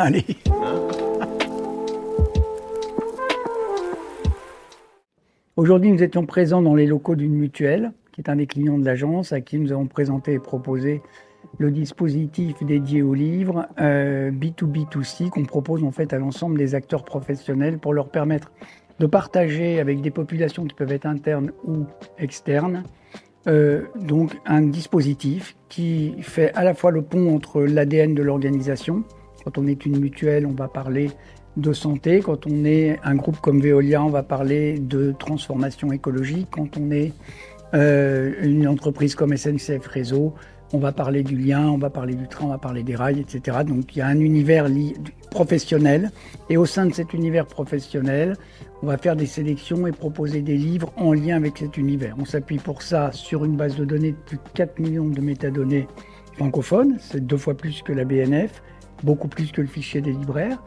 Allez. Aujourd'hui, nous étions présents dans les locaux d'une mutuelle, qui est un des clients de l'agence, à qui nous avons présenté et proposé le dispositif dédié aux livres B2B2C qu'on propose en fait à l'ensemble des acteurs professionnels pour leur permettre de partager avec des populations qui peuvent être internes ou externes, donc un dispositif qui fait à la fois le pont entre l'ADN de l'organisation. Quand on est une mutuelle, on va parler de santé. Quand on est un groupe comme Veolia, on va parler de transformation écologique. Quand on est une entreprise comme SNCF Réseau, on va parler du lien, on va parler du train, on va parler des rails, etc. Donc il y a un univers professionnel. Et au sein de cet univers professionnel, on va faire des sélections et proposer des livres en lien avec cet univers. On s'appuie pour ça sur une base de données de plus de 4 millions de métadonnées francophones. C'est 2 fois plus que la BNF, beaucoup plus que le fichier des libraires.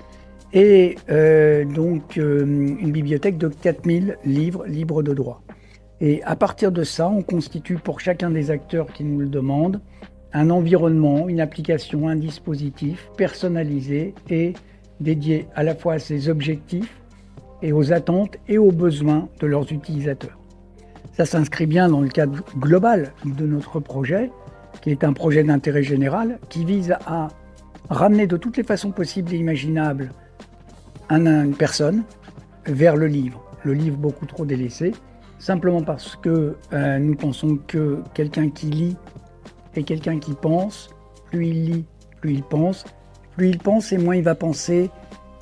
Et donc une bibliothèque de 4000 livres libres de droit. Et à partir de ça, on constitue pour chacun des acteurs qui nous le demandent un environnement, une application, un dispositif personnalisé et dédié à la fois à ses objectifs et aux attentes et aux besoins de leurs utilisateurs. Ça s'inscrit bien dans le cadre global de notre projet, qui est un projet d'intérêt général, qui vise à ramener de toutes les façons possibles et imaginables une personne vers le livre beaucoup trop délaissé, simplement parce que nous pensons que quelqu'un qui lit et quelqu'un qui pense, plus il lit, plus il pense et moins il va penser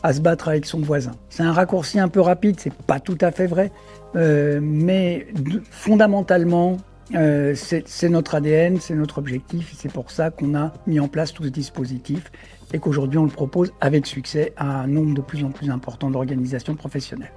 à se battre avec son voisin. C'est un raccourci un peu rapide, c'est pas tout à fait vrai, mais fondamentalement, c'est notre ADN, c'est notre objectif, et c'est pour ça qu'on a mis en place tout ce dispositif et qu'aujourd'hui on le propose avec succès à un nombre de plus en plus important d'organisations professionnelles.